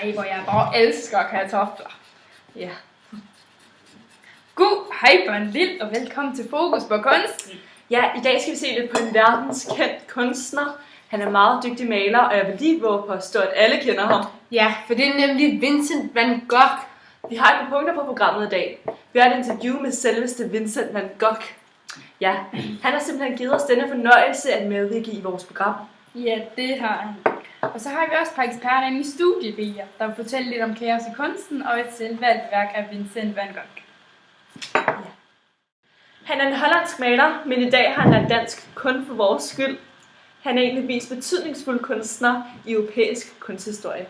Ej, hvor jeg bare elsker kartofler. Ja. God, hej Børnlild, og velkommen til Fokus på Kunsten. Ja, i dag skal vi se lidt på en verdenskendt kunstner. Han er meget dygtig maler, og jeg vil lige våge på at stå, at alle kender ham. Ja, for det er nemlig Vincent van Gogh. Vi har et par punkter på programmet i dag. Vi har et interview med selveste Vincent van Gogh. Ja, han har simpelthen givet os denne fornøjelse at medvirke i vores program. Ja, det har han. Og så har vi også et par eksperter inde i studiet, der vil fortælle lidt om kaos i kunsten og et selvvalgt værk af Vincent van Gogh. Ja. Han er en hollandsk maler, men i dag har han lært dansk kun for vores skyld. Han er en af de mest betydningsfulde kunstnere i europæisk kunsthistorie.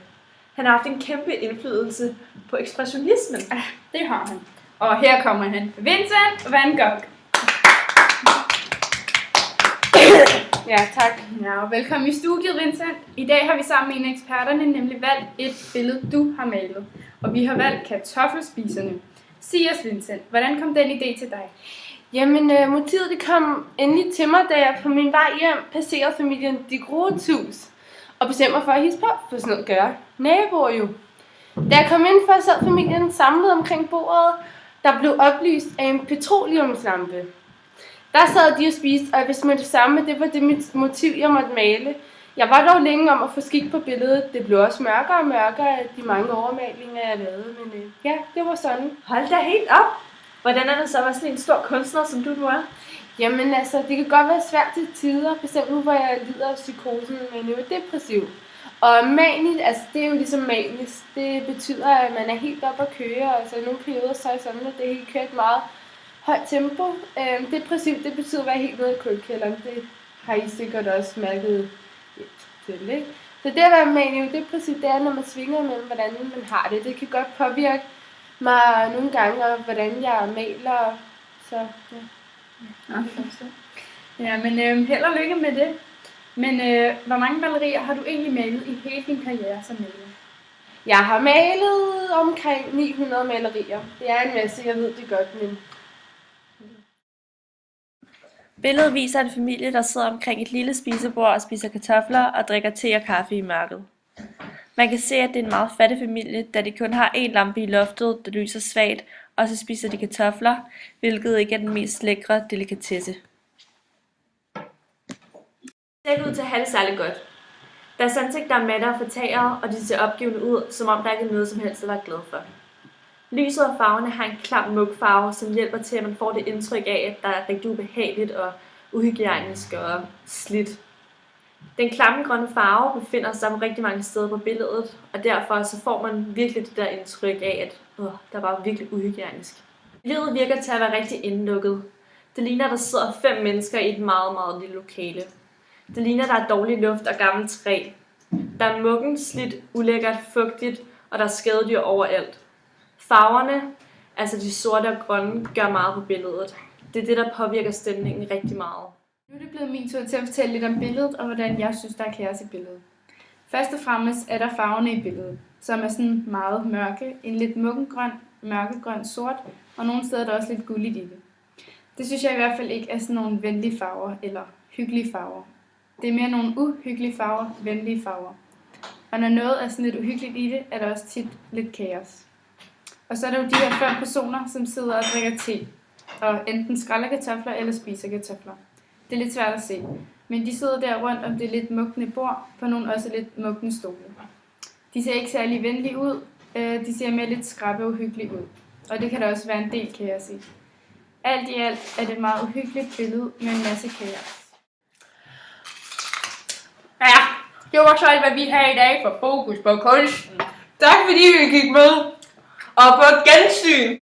Han har haft en kæmpe indflydelse på ekspressionismen. Ja, det har han. Og her kommer han. Vincent van Gogh. Ja, tak. Ja, og velkommen i studiet, Vincent. I dag har vi sammen med en af eksperterne nemlig valgt et billede, du har malet. Og vi har valgt kartoffelspiserne. Sig os, Vincent, hvordan kom den idé til dig? Jamen, motivet det kom endelig til mig, da jeg på min vej hjem passerede familien De Groets hus. Og bestemte mig for at hilse på, for sådan noget gør naboer jo. Da jeg kom ind for, sad familien samlet omkring bordet, der blev oplyst af en petroleumslampe. Der sad de og spiste, og jeg vidste med det samme, det var det mit motiv, jeg måtte male. Jeg var dog længe om at få skik på billedet. Det blev også mørkere og mørkere af de mange overmalinger, jeg lavede. Men ja, det var sådan. Hold da helt op! Hvordan er det så at være sådan en stor kunstner, som du nu er? Jamen altså, det kan godt være svært til tider, bestemt nu, hvor jeg lider af psykosen, men jeg er depressiv. Og manisk, altså det er jo ligesom manisk. Det betyder, at man er helt oppe at køre, altså i nogle perioder så er sådan, at det helt kører et meget højt tempo. Depressiv, det betyder at være helt nede i kulkælderen. Det har I sikkert også mærket til, ikke? Så det at være manio-depressiv, det er, når man svinger mellem, hvordan man har det. Det kan godt påvirke mig nogle gange, og hvordan jeg maler. Så ja. Ja, men held og lykke med det. Men hvor mange malerier har du egentlig malet i hele din karriere som maler? Jeg har malet omkring 900 malerier. Det er en masse, jeg ved det godt, men... Billedet viser en familie, der sidder omkring et lille spisebord og spiser kartofler og drikker te og kaffe i mørket. Man kan se, at det er en meget fattig familie, da de kun har én lampe i loftet, der lyser svagt, og så spiser de kartofler, hvilket ikke er den mest lækre delikatesse. Det ser ikke ud til at have det særlig godt. Deres ansigter er matte og fortagere, og de ser opgivende ud, som om der ikke er noget som helst at være glad for. Lyset og farverne har en klam mugfarve, som hjælper til, at man får det indtryk af, at der er rigtig ubehageligt og uhygiejnisk og slidt. Den klamme grønne farve befinder sig på rigtig mange steder på billedet, og derfor så får man virkelig det der indtryk af, at der var virkelig uhygiejnisk. Billedet virker til at være rigtig indlukket. Det ligner, at der sidder 5 mennesker i et meget, meget lille lokale. Det ligner, at der er dårlig luft og gammelt træ. Der er muggen, slidt, ulækkert, fugtigt, og der er skadedyr overalt. Farverne, altså de sorte og grønne, gør meget på billedet. Det er det, der påvirker stemningen rigtig meget. Nu er det blevet min tur til at fortælle lidt om billedet, og hvordan jeg synes, der er kaos i billedet. Først og fremmest er der farverne i billedet, som er sådan meget mørke, en lidt muggengrøn, mørkegrøn sort, og nogle steder er der også lidt gulligt i det. Det synes jeg i hvert fald ikke er sådan nogle venlige farver, eller hyggelige farver. Det er mere nogle uhyggelige farver, venlige farver. Og når noget er sådan lidt uhyggeligt i det, er der også tit lidt kaos. Og så er der jo de her 5 personer, som sidder og drikker te, og enten skræller kartofler eller spiser kartofler. Det er lidt svært at se, men de sidder der rundt om det lidt mugne bord, på nogle også lidt mugne stole. De ser ikke særlig venlige ud, de ser mere lidt skrappe og uhyggelige ud, og det kan der også være en del kaos i. Alt i alt er det et meget uhyggeligt billede med en masse kaos. Ja, det var så alt, hvad vi har i dag for Fokus på Kunsten. Tak fordi vi gik med, og på gensyn!